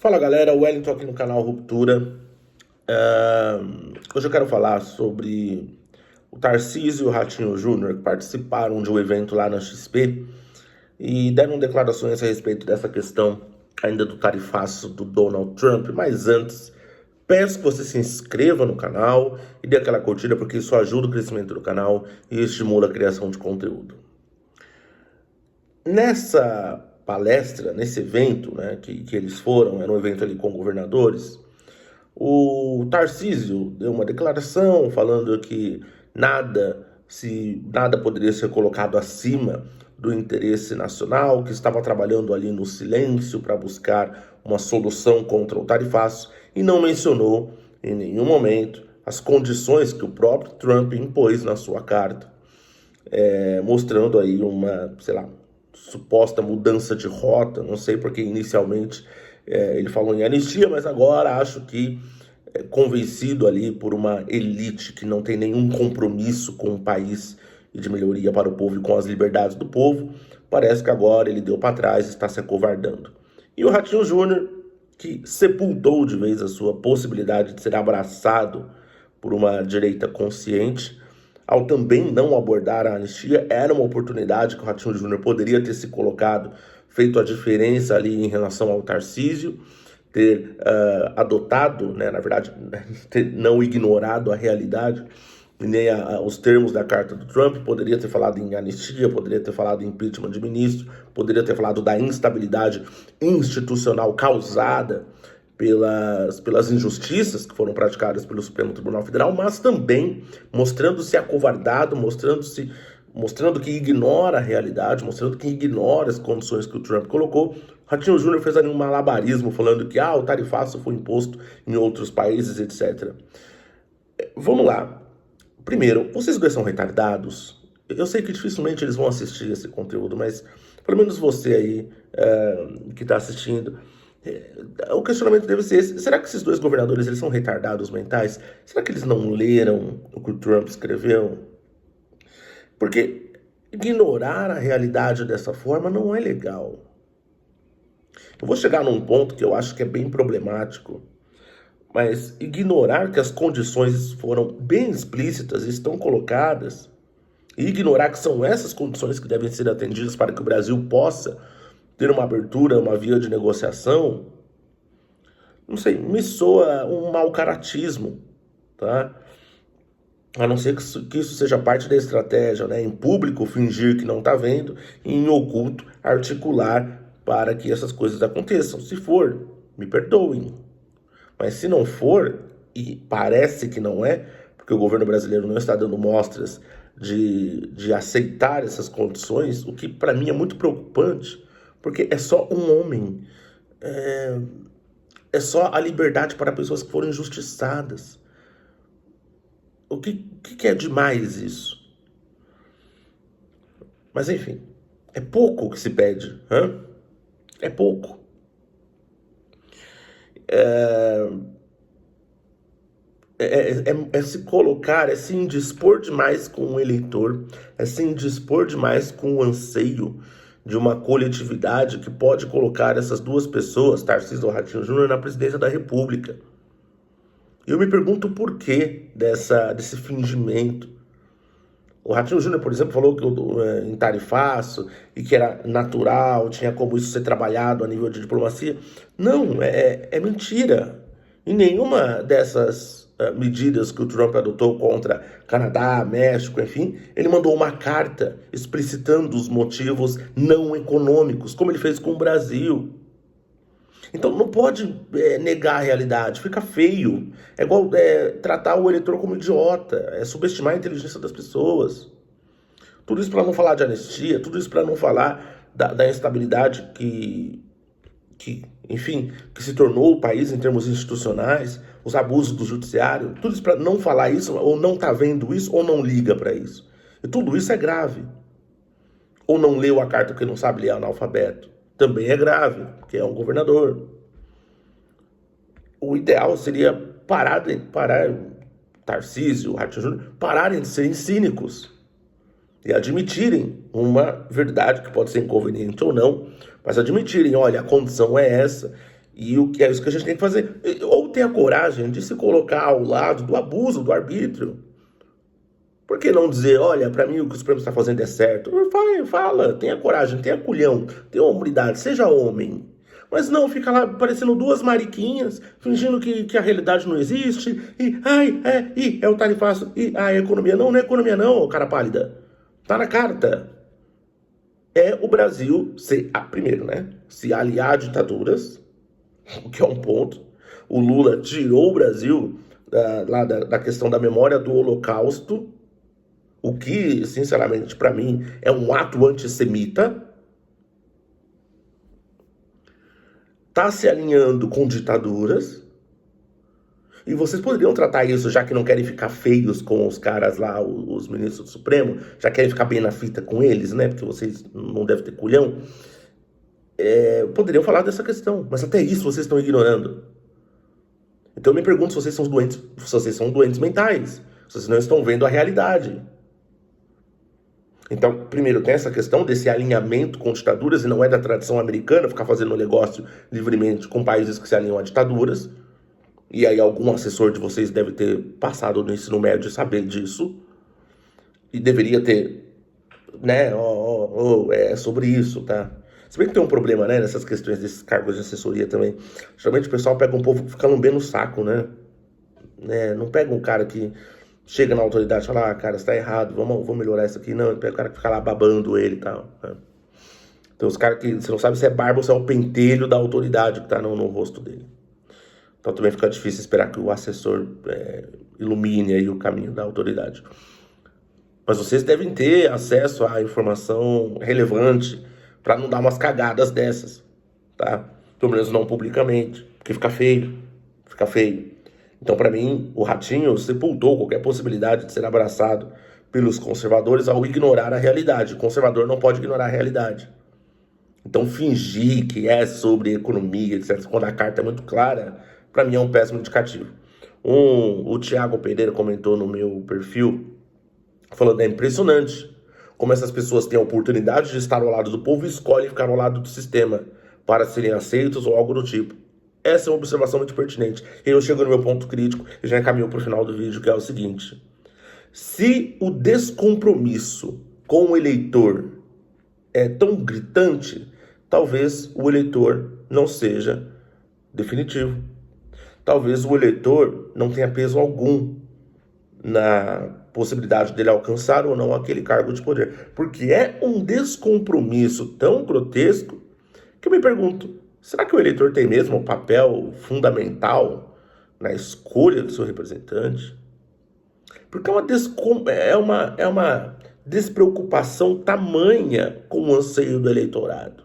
Fala galera, Wellington aqui no canal Ruptura. Hoje eu quero falar sobre o Tarcísio e o Ratinho Júnior, que participaram de um evento lá na XP e deram declarações a respeito dessa questão ainda do tarifaço do Donald Trump. Mas antes, peço que você se inscreva no canal e dê aquela curtida, porque isso ajuda o crescimento do canal e estimula a criação de conteúdo. Nessa palestra, nesse evento, né, que eles foram, era um evento ali com governadores, o Tarcísio deu uma declaração falando que nada poderia ser colocado acima do interesse nacional, que estava trabalhando ali no silêncio para buscar uma solução contra o tarifaço e não mencionou em nenhum momento as condições que o próprio Trump impôs na sua carta, mostrando aí uma, sei lá, suposta mudança de rota. Não sei porque inicialmente ele falou em anistia, mas agora acho que convencido ali por uma elite que não tem nenhum compromisso com o país e de melhoria para o povo e com as liberdades do povo, parece que agora ele deu para trás e está se acovardando. E o Ratinho Júnior, que sepultou de vez a sua possibilidade de ser abraçado por uma direita consciente, ao também não abordar a anistia, era uma oportunidade que o Ratinho Júnior poderia ter se colocado, feito a diferença ali em relação ao Tarcísio, ter adotado, né, na verdade, ter não ignorado a realidade, nem os termos da carta do Trump. Poderia ter falado em anistia, poderia ter falado em impeachment de ministro, poderia ter falado da instabilidade institucional causada pelas injustiças que foram praticadas pelo Supremo Tribunal Federal, mas também mostrando-se acovardado, mostrando que ignora a realidade, mostrando que ignora as condições que o Trump colocou. Ratinho Júnior fez ali um malabarismo falando que o tarifaço foi imposto em outros países, etc. Vamos lá. Primeiro, vocês dois são retardados? Eu sei que dificilmente eles vão assistir esse conteúdo, mas pelo menos você aí que está assistindo, o questionamento deve ser esse: será que esses dois governadores eles são retardados mentais? Será que eles não leram o que o Trump escreveu? Porque ignorar a realidade dessa forma não é legal. Eu vou chegar num ponto que eu acho que é bem problemático, mas ignorar que as condições foram bem explícitas e estão colocadas, e ignorar que são essas condições que devem ser atendidas para que o Brasil possa ter uma abertura, uma via de negociação, não sei, me soa um mau caratismo, tá? A não ser que isso seja parte da estratégia, né? Em público fingir que não está vendo e em oculto articular para que essas coisas aconteçam. Se for, me perdoem. Mas se não for, e parece que não é, porque o governo brasileiro não está dando mostras de aceitar essas condições, o que para mim é muito preocupante, porque é só um homem, é só a liberdade para pessoas que foram injustiçadas. O que é demais isso? Mas enfim, é pouco o que se pede, É pouco. É se colocar, é se indispor demais com o eleitor, é se indispor demais com o anseio de uma coletividade que pode colocar essas duas pessoas, Tarcísio e Ratinho Júnior, na presidência da República. E eu me pergunto o porquê desse fingimento. O Ratinho Júnior, por exemplo, falou que em tarifaço e que era natural, tinha como isso ser trabalhado a nível de diplomacia. Não, é mentira. Em nenhuma dessas medidas que o Trump adotou contra Canadá, México, enfim, ele mandou uma carta explicitando os motivos não econômicos, como ele fez com o Brasil. Então não pode negar a realidade, fica feio. É igual tratar o eleitor como idiota, é subestimar a inteligência das pessoas. Tudo isso para não falar de anistia, tudo isso para não falar da instabilidade enfim, que se tornou o país em termos institucionais, os abusos do judiciário, tudo isso para não falar isso, ou não tá vendo isso, ou não liga para isso. E tudo isso é grave. Ou não leu a carta porque não sabe ler analfabeto. Também é grave, porque é um governador. O ideal seria parar Tarcísio, Ratinho Júnior, pararem de serem cínicos e admitirem uma verdade que pode ser inconveniente ou não, mas admitirem: olha, a condição é essa, E o que é isso que a gente tem que fazer? Ou ter a coragem de se colocar ao lado do abuso, do arbítrio. Por que não dizer, olha, para mim o que o Supremo está fazendo é certo? Fala, tenha coragem, tenha culhão, tenha hombridade, seja homem. Mas não, fica lá parecendo duas mariquinhas, fingindo que a realidade não existe, é o tarifaço, é economia. Não, não é economia não, cara pálida. Tá na carta. É o Brasil primeiro, né? Se aliar a ditaduras, o que é um ponto. O Lula tirou o Brasil da questão da memória do Holocausto, o que, sinceramente, para mim, é um ato antissemita. Está se alinhando com ditaduras. E vocês poderiam tratar isso, já que não querem ficar feios com os caras lá, os ministros do Supremo, já querem ficar bem na fita com eles, né? Porque vocês não devem ter culhão. Poderiam falar dessa questão, mas até isso vocês estão ignorando. Então eu me pergunto se vocês são doentes mentais, se vocês não estão vendo a realidade. Então, primeiro, tem essa questão desse alinhamento com ditaduras, e não é da tradição americana ficar fazendo negócio livremente com países que se alinham a ditaduras. E aí algum assessor de vocês deve ter passado no ensino médio e saber disso. E deveria ter, né, é sobre isso, tá? Se bem que tem um problema, né, nessas questões desses cargos de assessoria também. Geralmente o pessoal pega um povo que fica lambendo o saco, né? Não pega um cara que chega na autoridade e fala, cara, você tá errado, vamos melhorar isso aqui. Não, pega o cara que fica lá babando ele e tal, né? Então os caras que, você não sabe se é barba ou se é o pentelho da autoridade que tá no rosto dele. Então também fica difícil esperar que o assessor ilumine aí o caminho da autoridade. Mas vocês devem ter acesso à informação relevante para não dar umas cagadas dessas, tá? Pelo menos não publicamente, porque fica feio, fica feio. Então, para mim, o Ratinho sepultou qualquer possibilidade de ser abraçado pelos conservadores ao ignorar a realidade. O conservador não pode ignorar a realidade. Então, fingir que é sobre economia, etc., quando a carta é muito clara, para mim é um péssimo indicativo. O Thiago Pereira comentou no meu perfil, falando, é impressionante como essas pessoas têm a oportunidade de estar ao lado do povo e escolhem ficar ao lado do sistema para serem aceitos ou algo do tipo. Essa é uma observação muito pertinente. E eu chego no meu ponto crítico e já encaminho para o final do vídeo, que é o seguinte. Se o descompromisso com o eleitor é tão gritante, talvez o eleitor não seja definitivo. Talvez o eleitor não tenha peso algum na possibilidade dele alcançar ou não aquele cargo de poder. Porque é um descompromisso tão grotesco que eu me pergunto, será que o eleitor tem mesmo um papel fundamental na escolha do seu representante? Porque é uma despreocupação tamanha com o anseio do eleitorado.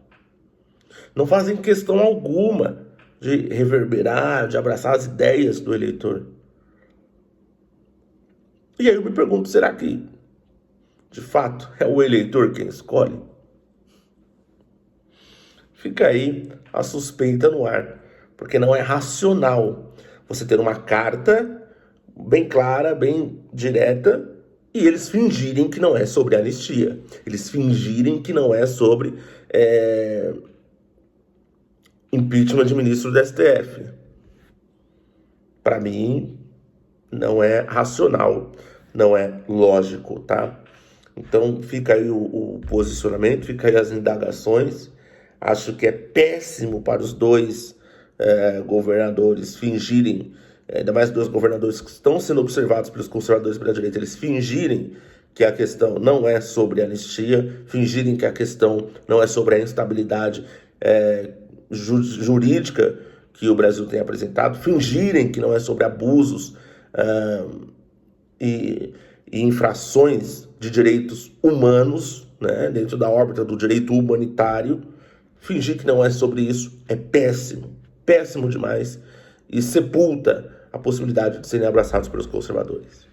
Não fazem questão alguma de reverberar, de abraçar as ideias do eleitor. E aí eu me pergunto, será que, de fato, é o eleitor quem escolhe? Fica aí a suspeita no ar, porque não é racional você ter uma carta bem clara, bem direta, e eles fingirem que não é sobre anistia. Eles fingirem que não é sobre impeachment de ministro do STF. Para mim, não é racional, não é lógico, tá? Então fica aí o posicionamento, fica aí as indagações. Acho que é péssimo para os dois governadores fingirem, ainda mais dois governadores que estão sendo observados pelos conservadores pela direita, eles fingirem que a questão não é sobre anistia, fingirem que a questão não é sobre a instabilidade jurídica que o Brasil tem apresentado, fingirem que não é sobre abusos e infrações de direitos humanos, né, dentro da órbita do direito humanitário. Fingir que não é sobre isso é péssimo, péssimo demais, e sepulta a possibilidade de serem abraçados pelos conservadores.